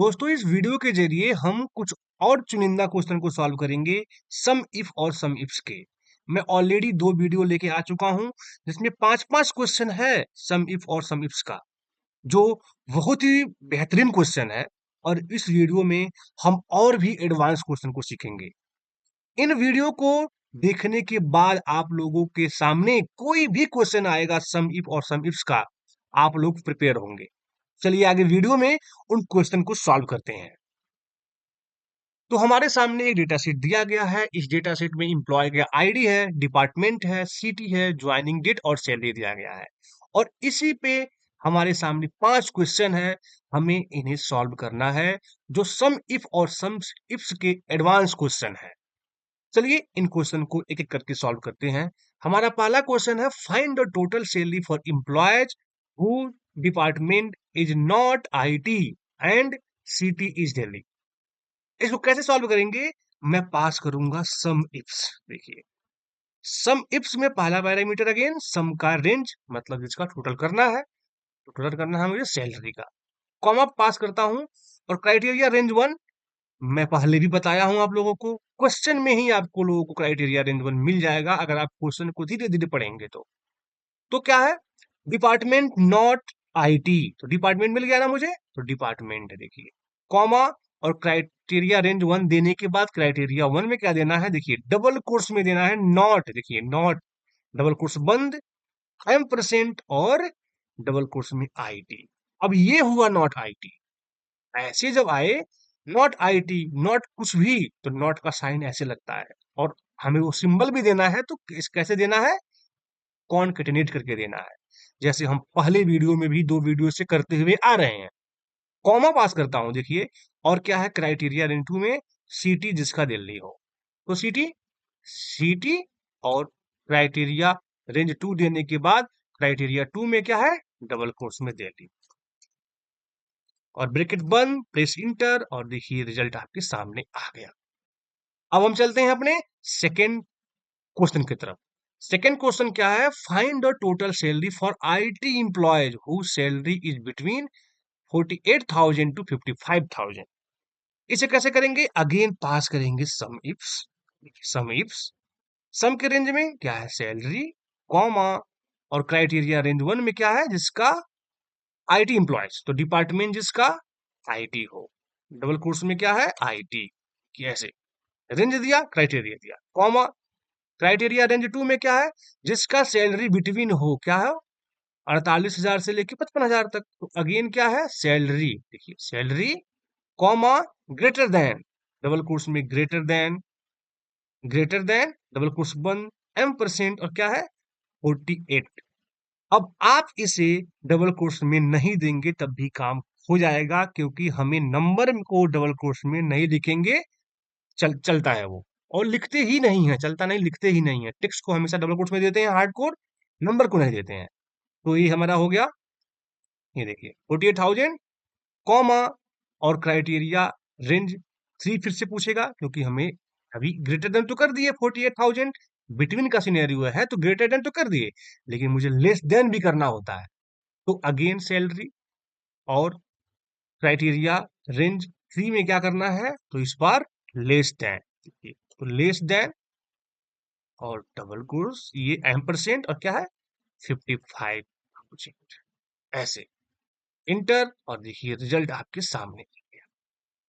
दोस्तों इस वीडियो के जरिए हम कुछ और चुनिंदा क्वेश्चन को सॉल्व करेंगे सम इफ और सम इफ्स के। मैं ऑलरेडी 2 वीडियो लेके आ चुका हूं जिसमें 5-5 क्वेश्चन है सम इफ और सम इफ्स का, जो बहुत ही बेहतरीन क्वेश्चन है। और इस वीडियो में हम और भी एडवांस क्वेश्चन को सीखेंगे। इन वीडियो को देखने के बाद आप लोगों के सामने कोई भी क्वेश्चन आएगा सम इफ और सम इफ्स का, आप लोग प्रिपेयर होंगे। चलिए आगे वीडियो में उन क्वेश्चन को सॉल्व करते हैं। तो हमारे सामने एक डेटा शीट दिया गया है। इस डेटा शीट में एम्प्लॉय का आईडी है, डिपार्टमेंट है, सिटी है, ज्वाइनिंग डेट और सैलरी दिया गया है। और इसी पे हमारे सामने 5 क्वेश्चन है, हमें इन्हें सॉल्व करना है, जो सम इफ और सम इफ्स के एडवांस क्वेश्चन है। चलिए इन क्वेश्चन को एक एक करके सॉल्व करते हैं। हमारा पहला क्वेश्चन है, find the total salary for employees who department is not IT and city is Delhi. इसको कैसे सॉल्व करेंगे? मैं पास करूंगा सम इफ्स। देखिए, सम इफ्स में पहला पैरामीटर अगेन सम का रेंज, मतलब इसका टोटल करना है। तो टोटल करना है मुझे सैलरी का, कॉमा पास करता हूं। और क्राइटेरिया रेंज वन, मैं पहले भी बताया हूं आप लोगों को, क्वेश्चन में ही आपको लोगों को क्राइटेरिया रेंज वन मिल जाएगा अगर आप क्वेश्चन को धीरे धीरे पढ़ेंगे तो क्या है? डिपार्टमेंट नॉट आईटी, तो डिपार्टमेंट मिल गया ना मुझे, तो डिपार्टमेंट है। देखिए, कॉमा और क्राइटेरिया रेंज वन देने के बाद क्राइटेरिया वन में क्या देना है? देखिए, डबल कोर्स में देना है नॉट। देखिए, नॉट डबल कोर्स बंद, एम परसेंट और डबल कोर्स में आईटी। अब ये हुआ नॉट आईटी। ऐसे जब आए नॉट आईटी, नॉट कुछ भी, तो नॉट का साइन ऐसे लगता है। और हमें वो सिंबल भी देना है, तो कैसे देना है? कॉनकेटिनेट करके देना है, जैसे हम पहले वीडियो में भी 2 वीडियो से करते हुए आ रहे हैं। कॉमा पास करता हूं। देखिए, और क्या है क्राइटेरिया रेंज टू में? सिटी जिसका दिल्ली हो, तो सिटी सिटी। और क्राइटेरिया रेंज टू देने के बाद क्राइटेरिया टू में क्या है? डबल कोर्स में दिल्ली। और ब्रैकेट बंद, प्रेस इंटर, और देखिए रिजल्ट आपके सामने आ गया। अब हम चलते हैं अपने सेकेंड क्वेश्चन की तरफ। सेकेंड क्वेश्चन क्या है? Find the total salary for IT employees who salary is between 48,000 to 55,000। इसे कैसे करेंगे? अगेन पास करेंगे सम इफ्स। सम इफ्स, सम के रेंज में क्या है? सैलरी, कॉमा, और क्राइटेरिया रेंज वन में क्या है? जिसका आईटी एम्प्लॉयज, तो डिपार्टमेंट जिसका आईटी हो, डबल कोर्स में क्या है? आईटी। कैसे? रेंज दिया, क्राइटेरिया दिया, कॉमा, क्राइटेरिया रेंज टू में क्या है? जिसका सैलरी बिटवीन हो, क्या है? 48,000 से लेके 55,000 तक। तो अगेन क्या है? सैलरी। देखिए, salary, comma, greater than, double quotes में ग्रेटर देन, डबल कोर्स बंद, एम परसेंट, और क्या है? 48। अब आप इसे डबल कोर्स में नहीं देंगे तब भी काम हो जाएगा, क्योंकि हमें नंबर को डबल कोर्स में नहीं लिखेंगे, चलता है वो। और लिखते ही नहीं है, चलता नहीं, लिखते ही नहीं है। टेक्स्ट को हमेशा डबल कोर्स में देते हैं, हार्ड कोड, नंबर को नहीं देते हैं। तो ये हमारा हो गया। ये देखिए 48,000, कॉमा, और क्राइटेरिया रेंज थ्री फिर से पूछेगा, क्योंकि हमें अभी ग्रेटर देन तो कर दिए 48,000, बिटवीन का सिनेरियो है तो ग्रेटर देन तो कर दिए, लेकिन मुझे लेस देन भी करना होता है। तो अगेन सैलरी और क्राइटेरिया रेंज थ्री में क्या करना है? तो इस बार लेस देन। तो लेस देन और डबल कोर्स, ये एम परसेंट, और क्या है? 55%। ऐसे इंटर, और देखिए रिजल्ट आपके सामने।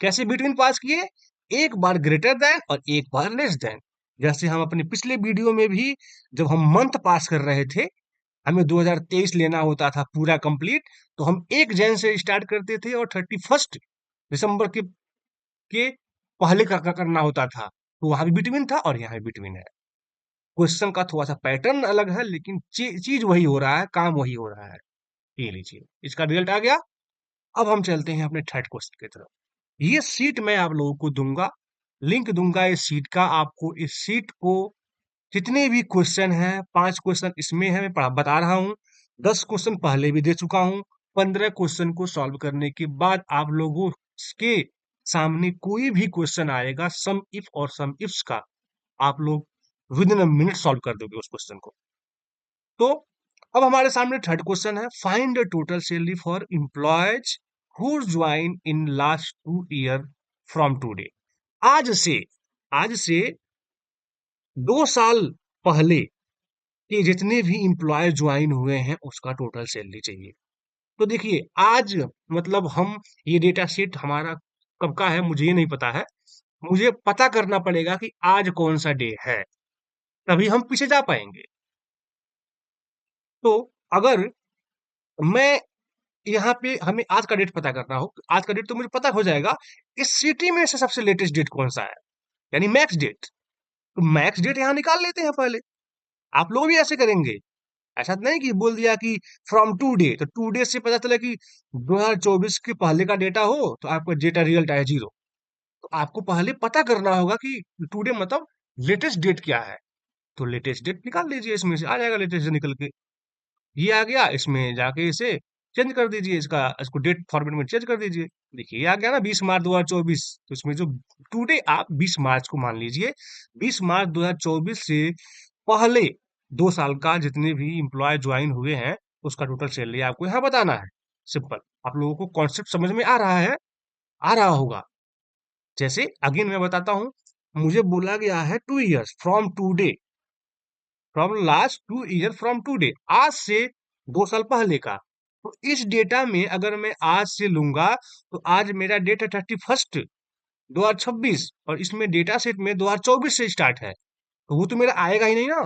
कैसे बिटवीन पास किए? एक बार ग्रेटर देन और एक बार लेस देन। जैसे हम अपने पिछले वीडियो में भी जब हम मंथ पास कर रहे थे, हमें 2023 लेना होता था पूरा कंप्लीट, तो हम 1 जन से स्टार्ट करते थे और 31 दिसंबर के पहले का करना होता था। तो वहां भी बिटवीन था और यहाँ भी बिटवीन है। क्वेश्चन का थोड़ा सा पैटर्न अलग है, लेकिन चीज वही हो रहा है, काम वही हो रहा है। ये लीजिए, इसका रिजल्ट आ गया। अब हम चलते हैं अपने थर्ड क्वेश्चन की तरफ। ये सीट मैं आप लोगों को दूंगा, लिंक दूंगा इस सीट का। आपको इस सीट को जितने भी क्वेश्चन हैं, 5 क्वेश्चन इसमें है, मैं बता रहा हूँ। 10 क्वेश्चन पहले भी दे चुका हूँ। 15 क्वेश्चन को सॉल्व करने के बाद आप लोगों के सामने कोई भी क्वेश्चन आएगा सम इफ और सम इफ्स का, आप लोग with in a minute solve कर दोगे उस क्वेश्चन को। तो अब हमारे सामने थर्ड क्वेश्चन है, find the total salary for employees who join in last 2 year from today. आज से आज से 2 साल पहले के जितने भी इम्प्लॉय ज्वाइन हुए हैं उसका टोटल सैलरी चाहिए। तो देखिए आज मतलब हम ये डेटा शीट हमारा कब का है मुझे ये नहीं पता है। मुझे पता करना पड़ेगा कि आज कौन सा डे है, तभी हम पीछे जा पाएंगे। तो अगर मैं यहाँ पे हमें आज का डेट पता करना हो, आज का डेट तो मुझे पता हो जाएगा। इस सिटी में से सबसे लेटेस्ट डेट कौन सा है, यानी मैक्स डेट। तो मैक्स डेट यहाँ निकाल लेते हैं पहले। आप लोग भी ऐसे करेंगे। ऐसा तो नहीं कि बोल दिया कि फ्रॉम टू डे, तो टू डे से पता चला कि 2024 के पहले का डेटा हो तो आपका डेटा रिजल्ट आया 0। तो आपको पहले पता करना होगा कि टू डे मतलब लेटेस्ट डेट क्या है। तो लेटेस्ट डेट निकाल लीजिए, इसमें से आ जाएगा लेटेस्ट डेट निकल के। ये आ गया, इसमें जाके इसे चेंज कर दीजिए, इसको डेट फॉर्मेट में चेंज कर दीजिए। देखिए ये आ गया ना 20 मार्च 2024। तो इसमें जो टुडे आप 20 मार्च को मान लीजिए। 20 मार्च 2024 से पहले 2 साल का जितने भी इम्प्लॉय ज्वाइन हुए हैं उसका टोटल सैलरी आपको यहाँ बताना है। सिंपल। आप लोगों को कॉन्सेप्ट समझ में आ रहा है, आ रहा होगा। जैसे अगेन मैं बताता हूँ, मुझे बोला गया है 2 years from today, from last 2 year from today, आज से 2 साल पहले का। तो इस डेटा में अगर मैं आज से लूंगा तो आज मेरा डेट है 31 2026 और इसमें डेटा सेट में 2024 से स्टार्ट है। तो वो तो मेरा आएगा ही नहीं ना।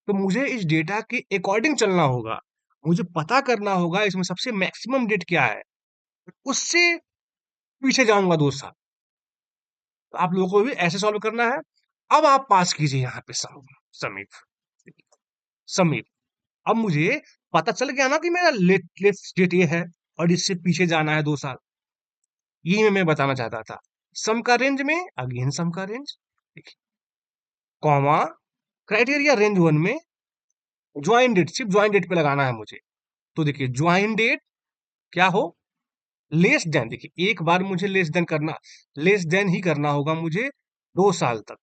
तो मुझे इस डेटा के अकॉर्डिंग चलना होगा। मुझे पता करना होगा इसमें सबसे मैक्सिमम डेट क्या है, उससे पीछे जाऊंगा 2 साल। तो आप लोगों को भी ऐसे सॉल्व करना है। अब आप पास कीजिए यहाँ पे समीप समीप। अब मुझे पता चल गया ना कि मेरा लेटेस्ट डेट ये है और इससे पीछे जाना है 2 साल। यही मैं बताना चाहता था। सम का रेंज में अगेन सम का रेंज, कॉमा, क्राइटेरिया रेंज 1 में ज्वाइन डेट, सिर्फ ज्वाइन डेट पे लगाना है मुझे। तो देखिए ज्वाइन डेट क्या हो, लेस देन। देखिए एक बार मुझे लेस देन ही करना होगा मुझे 2 साल तक।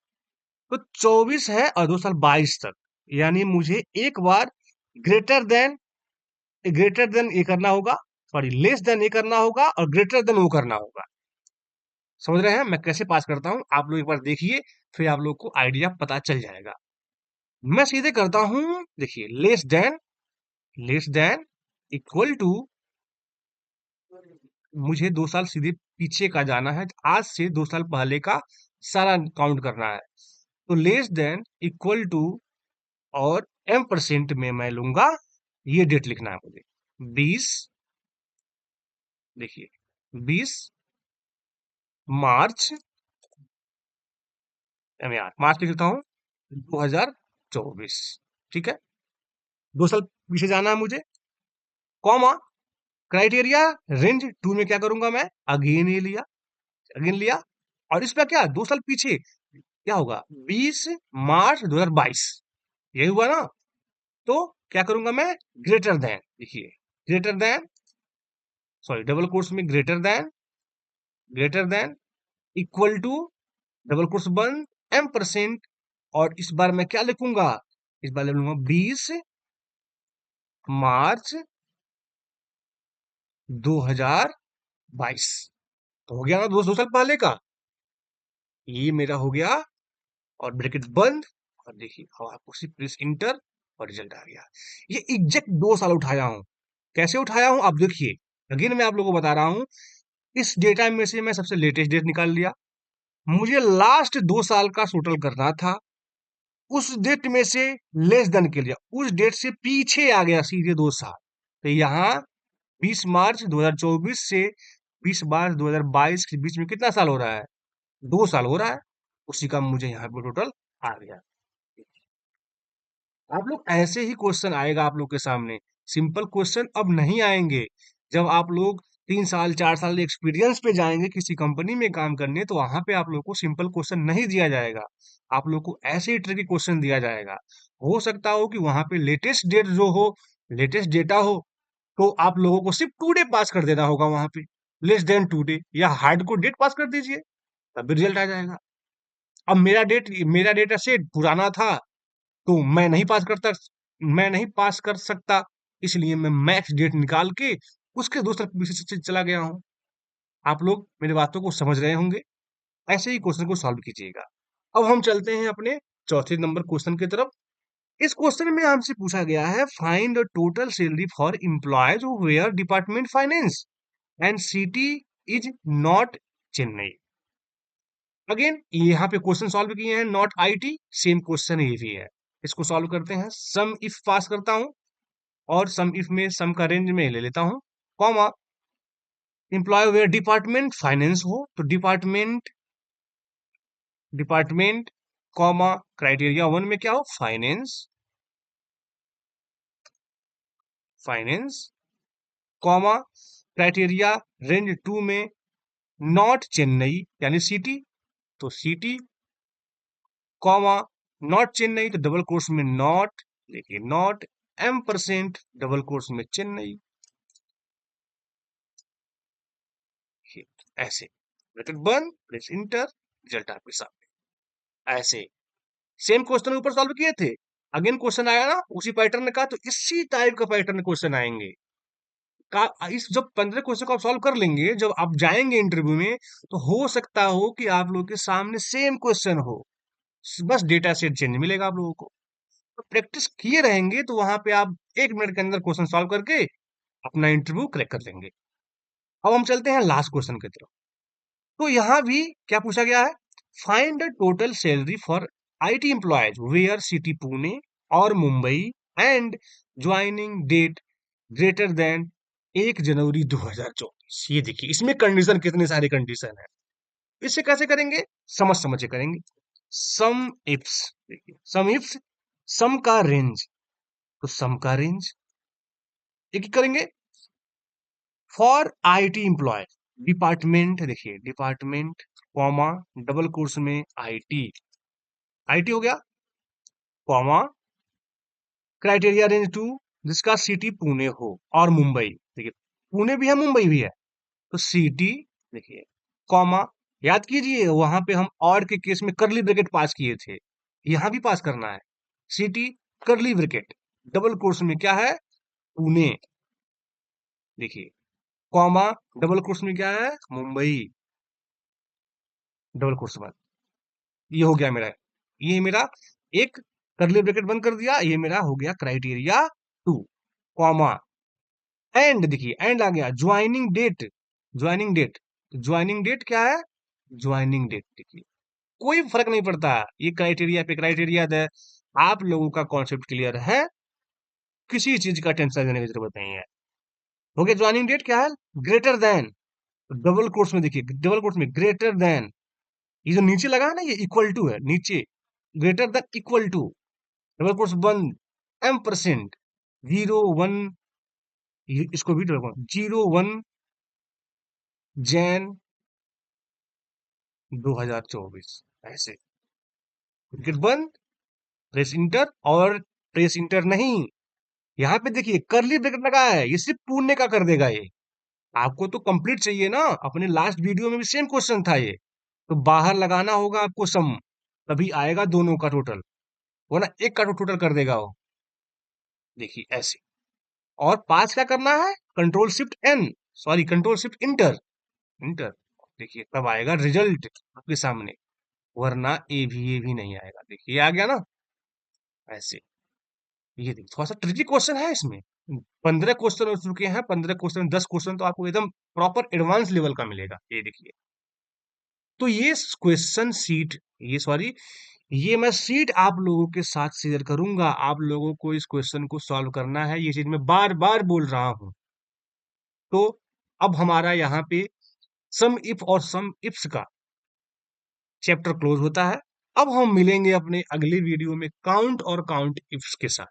तो 24 है और 2 साल 22 तक, यानी मुझे एक बार ग्रेटर देन ये करना होगा, सॉरी लेस देन ये करना होगा और ग्रेटर देन वो करना होगा। समझ रहे हैं मैं कैसे पास करता हूं? आप लोग एक बार देखिए, फिर आप लोग को आइडिया पता चल जाएगा। मैं सीधे करता हूं। देखिए लेस देन इक्वल टू, मुझे 2 साल सीधे पीछे का जाना है, आज से 2 साल पहले का सारा काउंट करना है। तो लेस देन इक्वल टू और m% में मैं लूंगा, ये डेट लिखना है मुझे 20। देखिए 20 मार्च, यार मार्च लिख लेता हूँ 2024। ठीक है, 2 साल पीछे जाना है मुझे, कॉमा, क्राइटेरिया रेंज 2 में क्या करूंगा मैं, अगेन लिया और इस पे क्या 2 साल पीछे क्या होगा 20 मार्च 2022, यही हुआ ना। तो क्या करूंगा मैं, ग्रेटर देन, देखिए greater than, sorry double quotes में greater than equal to, double course बंद, m%। और इस बार मैं क्या लिखूंगा, इस बार लिखूंगा 20 मार्च 2022। तो हो गया ना 2 साल पहले का, ये मेरा हो गया और ब्रैकेट बंद। और देखिए अब आपको सिर्फ प्रेस इंटर और रिजल्ट आ गया। ये एग्जैक्ट 2 साल उठाया हूं। कैसे उठाया हूं आप देखिए, अगेन मैं आप लोगों को बता रहा हूं। इस डेटा में से मैं सबसे लेटेस्ट डेट निकाल लिया। मुझे लास्ट 2 साल का टोटल करना था, उस डेट में से लेस देन के लिए उस डेट से पीछे आ गया सीधे 2 साल। तो यहाँ 20 मार्च 2024 से 20 मार्च 2022 के बीच में कितना साल हो रहा है, 2 साल हो रहा है। उसी का मुझे यहाँ पे टोटल आ गया। आप लोग ऐसे ही क्वेश्चन आएगा आप लोग के सामने, सिंपल क्वेश्चन अब नहीं आएंगे। जब आप लोग 3 साल 4 साल एक्सपीरियंस पे जाएंगे किसी कंपनी में काम करने, तो वहां पे आप लोग को सिंपल क्वेश्चन नहीं दिया जाएगा। आप लोग को ऐसे ही ट्रिकी क्वेश्चन दिया जाएगा। हो सकता हो कि वहां पे लेटेस्ट डेट जो हो, लेटेस्ट डेटा हो, तो आप लोगों को सिर्फ टू डे पास कर देना होगा वहां पे, लेस देन टू डे, या हार्ड को डेट पास कर दीजिए, तब रिजल्ट आ जाएगा। अब मेरा डेटा सेट पुराना था, तो मैं नहीं पास कर सकता, इसलिए मैं मैक्स डेट निकाल के उसके दूसरे पीछे से चला गया हूं। आप लोग मेरी बातों को समझ रहे होंगे। ऐसे ही क्वेश्चन को सॉल्व कीजिएगा। अब हम चलते हैं अपने चौथे नंबर क्वेश्चन की तरफ। इस क्वेश्चन में हमसे पूछा गया है, find the total salary for employees who were department finance and city is not Chennai. Again यहाँ पे क्वेश्चन सॉल्व किए हैं, नॉट आईटी, सेम क्वेश्चन ये भी है। इसको सॉल्व करते हैं। सम इफ पास करता हूं और सम इफ में सम का रेंज में ले लेता हूं, comma employ where department finance हो तो department, department comma criteria one में क्या हो, finance, finance comma criteria range two में नॉट चेन्नई यानी सिटी, तो सिटी कॉमा नॉट चेन्नई तो डबल कोर्स में नॉट, देखिए नॉट M% डबल कोर्स में चेन्नई, ऐसे ब्रैकेट बंद, प्रेस इंटर, रिजल्ट आपके सामने। ऐसे सेम क्वेश्चन ऊपर सॉल्व किए थे, अगेन क्वेश्चन आया ना उसी पैटर्न का, तो इसी टाइप का पैटर्न क्वेश्चन आएंगे। इस जब 15 क्वेश्चन को आप सॉल्व कर लेंगे, जब आप जाएंगे इंटरव्यू में, तो हो सकता हो कि आप लोगों के सामने सेम क्वेश्चन हो, बस डेटा सेट चेंज मिलेगा आप लोगों को। तो प्रैक्टिस किए रहेंगे तो वहां पे आप 1 मिनट के अंदर क्वेश्चन सॉल्व करके अपना इंटरव्यू क्रैक कर लेंगे। अब हम चलते हैं लास्ट क्वेश्चन की तरफ। तो यहां भी क्या पूछा गया है, find the total salary for IT employees where city Pune और Mumbai and joining date greater than 1 January 2024। ये देखिए इसमें कंडीशन, कितने सारे कंडीशन है। इससे कैसे करेंगे, समझ समझ के करेंगे। सम इफ्स, देखिए सम इफ्स, सम का रेंज, तो सम का रेंज एक करेंगे फॉर आईटी एम्प्लॉय, डिपार्टमेंट, देखिए डिपार्टमेंट कॉमा डबल कोर्स में आईटी, आईटी हो गया, कॉमा क्राइटेरिया रेंज टू जिसका सिटी पुणे हो और मुंबई, देखिए पुणे भी है मुंबई भी है, तो सिटी, देखिए कॉमा, याद कीजिए वहां पे हम और के केस में करली ब्रैकेट पास किए थे, यहां भी पास करना है। सिटी करली ब्रैकेट डबल कोर्स में क्या है, पुणे, देखिए कॉमा डबल कोर्स में क्या है, मुंबई, डबल कोर्स में। ये हो गया मेरा, ये मेरा एक करली ब्रैकेट बंद कर दिया, ये मेरा हो गया क्राइटेरिया टू, कॉमा एंड, देखिए एंड आ गया joining date, joining date, joining date क्या है, ज्वाइनिंग डेट, देखिए कोई फर्क नहीं पड़ता, ये क्राइटेरिया पे क्राइटेरिया है। आप लोगों का कॉन्सेप्ट क्लियर है, किसी चीज का टेंशन लेने की जरूरत नहीं है। हो गया ज्वाइनिंग डेट क्या है, ग्रेटर देन, डबल कोर्स में देखिए डबल कोर्स में ग्रेटर देन, ये जो नीचे लगा है ना ये इक्वल टू है नीचे, greater than equal to double course बंद M% 01, इसको भी 01 जैन 2024, ऐसे ब्रैकेट बंद, प्रेस इंटर, और प्रेस इंटर नहीं, यहाँ पे देखिए करली ब्रैकेट लगा है, ये सिर्फ पुणे का कर देगा ये। आपको तो कंप्लीट चाहिए ना, अपने लास्ट वीडियो में भी सेम क्वेश्चन था ये, तो बाहर लगाना होगा आपको सम, तभी आएगा दोनों का टोटल, वरना एक का टोटल कर देगा वो, देखिए ऐसे। और पांच क्या करना है, control shift N, sorry control shift enter, enter, देखिए तब आएगा रिजल्ट आपके सामने, वरना ए भी नहीं आएगा, देखिए ये आ गया ना, ऐसे। ये देखिए थोड़ा सा ट्रिकी क्वेश्चन है इसमें, 15 क्वेश्चन हो चुके हैं, 15 क्वेश्चन 10 क्वेश्चन तो आपको एकदम प्रॉपर एडवांस लेवल का मिलेगा, ये देखिए। तो ये क्वेश्चन सीट, ये सॉरी, ये मैं सीट आप लोगों के साथ शेयर करूंगा, आप लोगों को इस क्वेश्चन को सॉल्व करना है, ये चीज मैं बार बार बोल रहा हूं। तो अब हमारा यहाँ पे सम इफ और सम इफ्स का चैप्टर क्लोज होता है। अब हम मिलेंगे अपने अगले वीडियो में काउंट और काउंट इफ्स के साथ।